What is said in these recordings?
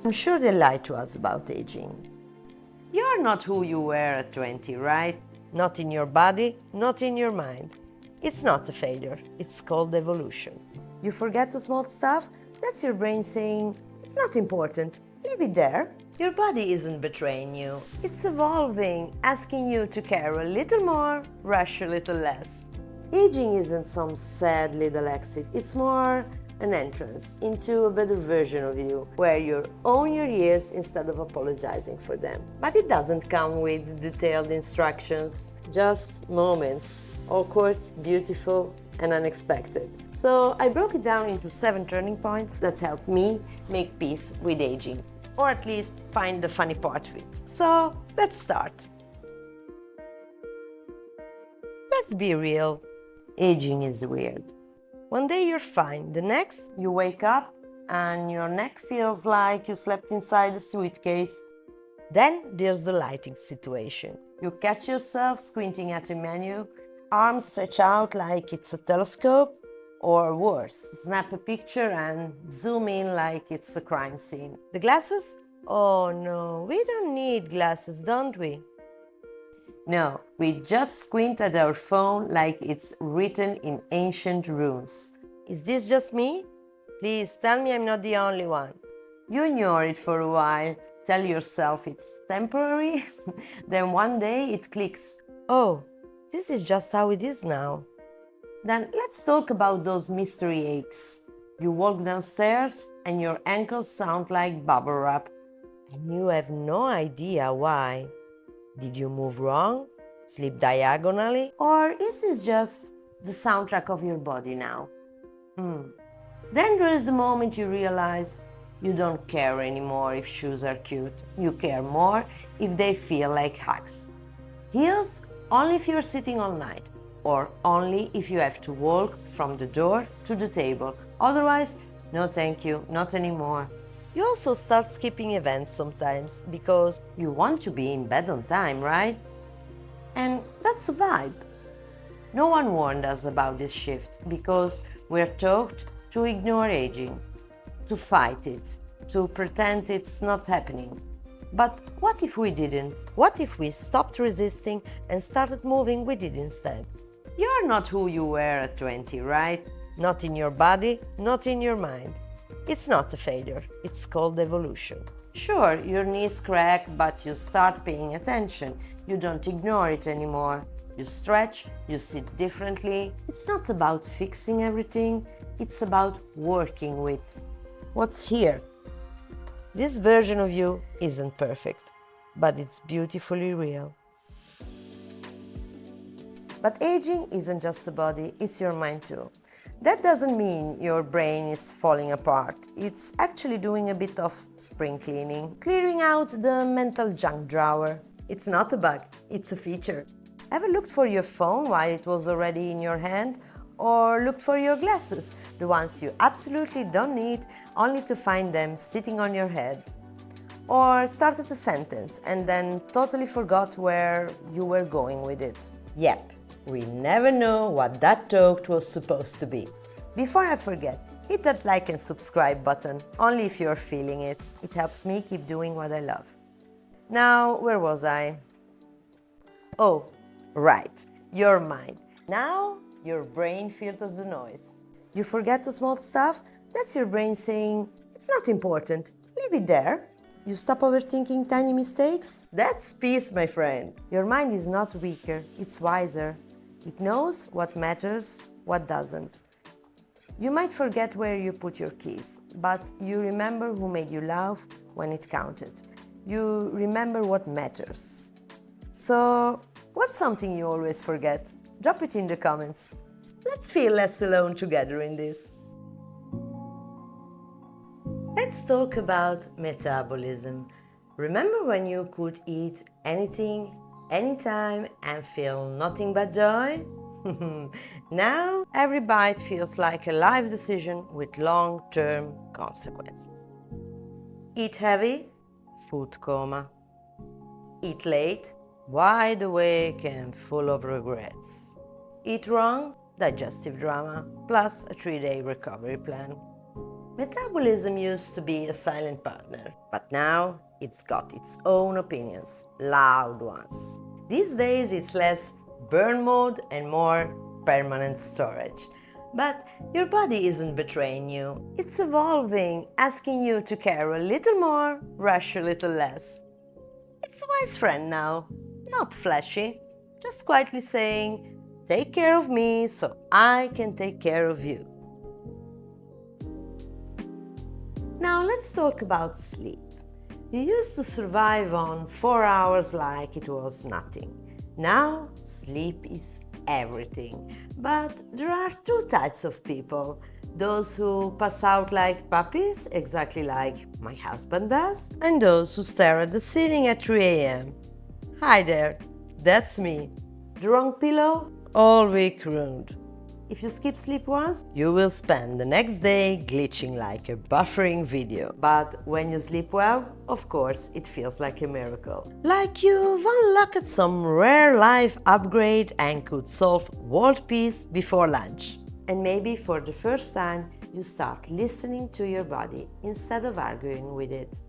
I'm sure they lie to us about aging. You're not who you were at 20, right? Not in your body, not in your mind. It's not a failure, it's called evolution. You forget the small stuff? That's your brain saying, it's not important, leave it there. Your body isn't betraying you. It's evolving, asking you to care a little more, rush a little less. Aging isn't some sad little exit, it's more an entrance into a better version of you, where you own your years instead of apologizing for them. But it doesn't come with detailed instructions, just moments, awkward, beautiful, and unexpected. So I broke it down into 7 turning points that helped me make peace with aging, or at least find the funny part of it. So let's start. Let's be real. Aging is weird. One day you're fine, the next you wake up and your neck feels like you slept inside a suitcase. Then there's the lighting situation. You catch yourself squinting at a menu, arms stretch out like it's a telescope, or worse, snap a picture and zoom in like it's a crime scene. The glasses? Oh no, we don't need glasses, don't we? No, we just squint at our phone like it's written in ancient runes. Is this just me? Please tell me I'm not the only one. You ignore it for a while, tell yourself it's temporary, then one day it clicks. Oh, this is just how it is now. Then let's talk about those mystery aches. You walk downstairs and your ankles sound like bubble wrap. And you have no idea why. Did you move wrong? Sleep diagonally? Or is this just the soundtrack of your body now? Then there is the moment you realize you don't care anymore if shoes are cute. You care more if they feel like hugs. Heels only if you're sitting all night, or only if you have to walk from the door to the table. Otherwise, no thank you, not anymore. You also start skipping events sometimes because you want to be in bed on time, right? And that's a vibe. No one warned us about this shift because we're taught to ignore aging, to fight it, to pretend it's not happening. But what if we didn't? What if we stopped resisting and started moving with it instead? You're not who you were at 20, right? Not in your body, not in your mind. It's not a failure, it's called evolution. Sure, your knees crack, but you start paying attention. You don't ignore it anymore. You stretch, you sit differently. It's not about fixing everything, it's about working with what's here. This version of you isn't perfect, but it's beautifully real. But aging isn't just a body, it's your mind too. That doesn't mean your brain is falling apart. It's actually doing a bit of spring cleaning, clearing out the mental junk drawer. It's not a bug, it's a feature. Ever looked for your phone while it was already in your hand? Or looked for your glasses, the ones you absolutely don't need, only to find them sitting on your head? Or started a sentence and then totally forgot where you were going with it? Yep. We never know what that talk was supposed to be. Before I forget, hit that like and subscribe button, only if you're feeling it. It helps me keep doing what I love. Now, where was I? Oh, right, your mind. Now, your brain filters the noise. You forget the small stuff? That's your brain saying, it's not important, leave it there. You stop overthinking tiny mistakes? That's peace, my friend. Your mind is not weaker, it's wiser. It knows what matters, what doesn't. You might forget where you put your keys, but you remember who made you laugh when it counted. You remember what matters. So, what's something you always forget? Drop it in the comments. Let's feel less alone together in this. Let's talk about metabolism. Remember when you could eat anything, anytime and feel nothing but joy? Now, every bite feels like a life decision with long-term consequences. Eat heavy? Food coma. Eat late? Wide awake and full of regrets. Eat wrong? Digestive drama, plus a 3-day recovery plan. Metabolism used to be a silent partner, but now it's got its own opinions, loud ones. These days it's less burn mode and more permanent storage. But your body isn't betraying you. It's evolving, asking you to care a little more, rush a little less. It's a wise friend now, not flashy, just quietly saying, take care of me so I can take care of you. Now let's talk about sleep. You used to survive on 4 hours like it was nothing. Now sleep is everything. But there are two types of people. Those who pass out like puppies, exactly like my husband does, and those who stare at the ceiling at 3 a.m. Hi there, that's me. The wrong pillow? All week ruined. If you skip sleep once, you will spend the next day glitching like a buffering video. But when you sleep well, of course, it feels like a miracle. Like you've unlocked some rare life upgrade and could solve world peace before lunch. And maybe for the first time, you start listening to your body instead of arguing with it.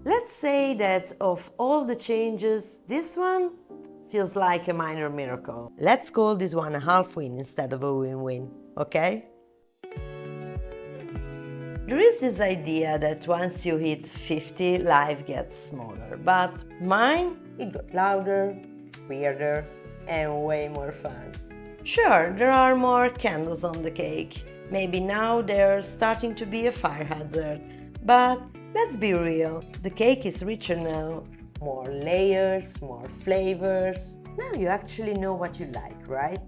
Let's say that of all the changes, this one feels like a minor miracle. Let's call this one a half win instead of a win-win, okay? There is this idea that once you hit 50, life gets smaller, but mine, it got louder, weirder, and way more fun. Sure, there are more candles on the cake. Maybe now they're starting to be a fire hazard, but let's be real, the cake is richer now. More layers, more flavors. Now you actually know what you like, right?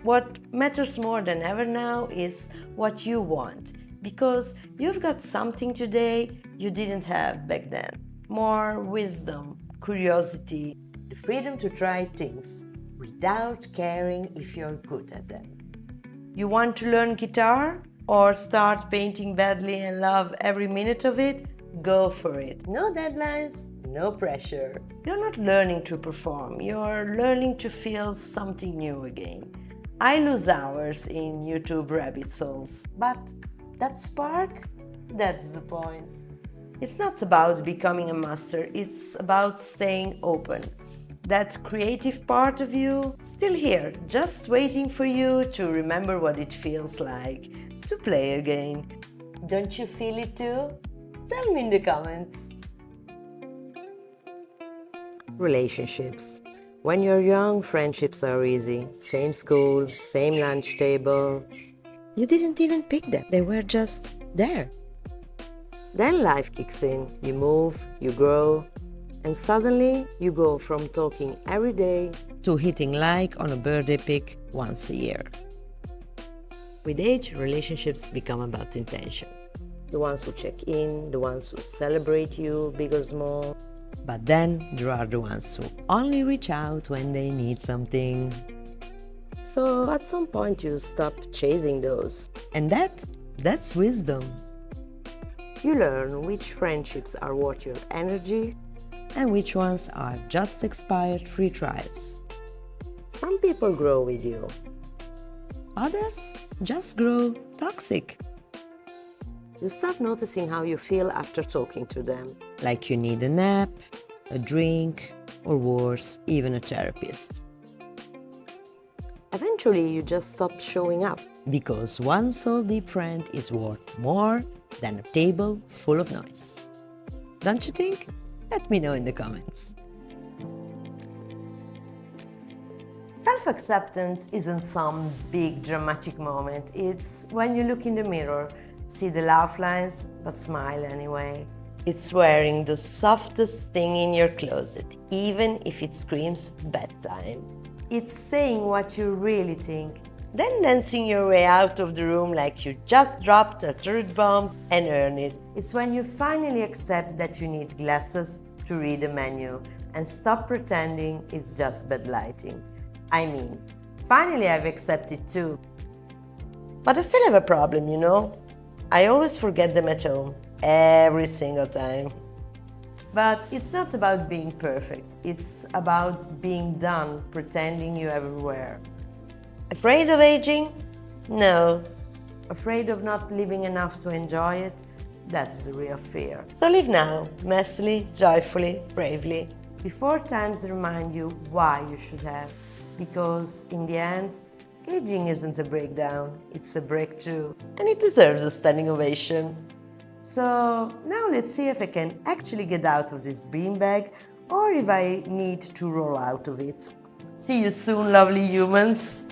What matters more than ever now is what you want, because you've got something today you didn't have back then. More wisdom, curiosity, the freedom to try things without caring if you're good at them. You want to learn guitar or start painting badly and love every minute of it? Go for it. No deadlines. No pressure. You're not learning to perform, you're learning to feel something new again. I lose hours in YouTube rabbit holes, but that spark, that's the point. It's not about becoming a master, it's about staying open. That creative part of you, still here, just waiting for you to remember what it feels like to play again. Don't you feel it too? Tell me in the comments. Relationships. When you're young, friendships are easy. Same school, same lunch table. You didn't even pick them, they were just there. Then life kicks in. You move, you grow, and suddenly you go from talking every day to hitting like on a birthday pic once a year. With age, relationships become about intention. The ones who check in, the ones who celebrate you, big or small. But then there are the ones who only reach out when they need something. So at some point you stop chasing those. And that's wisdom. You learn which friendships are worth your energy and which ones are just expired free trials. Some people grow with you. Others just grow toxic. You start noticing how you feel after talking to them. Like you need a nap, a drink, or worse, even a therapist. Eventually, you just stop showing up. Because one soul-deep friend is worth more than a table full of noise. Don't you think? Let me know in the comments. Self-acceptance isn't some big dramatic moment. It's when you look in the mirror, see the laugh lines, but smile anyway. It's wearing the softest thing in your closet, even if it screams bedtime. It's saying what you really think, then dancing your way out of the room like you just dropped a truth bomb and earned it. It's when you finally accept that you need glasses to read a menu and stop pretending it's just bad lighting. I mean, finally I've accepted too. But I still have a problem, you know? I always forget them at home, every single time. But it's not about being perfect, it's about being done pretending you everywhere. Afraid of aging? No. Afraid of not living enough to enjoy it? That's the real fear. So live now, messily, joyfully, bravely, before times remind you why you should have. Because in the end, aging isn't a breakdown, it's a breakthrough. And it deserves a standing ovation. So now let's see if I can actually get out of this beanbag or if I need to roll out of it. See you soon, lovely humans!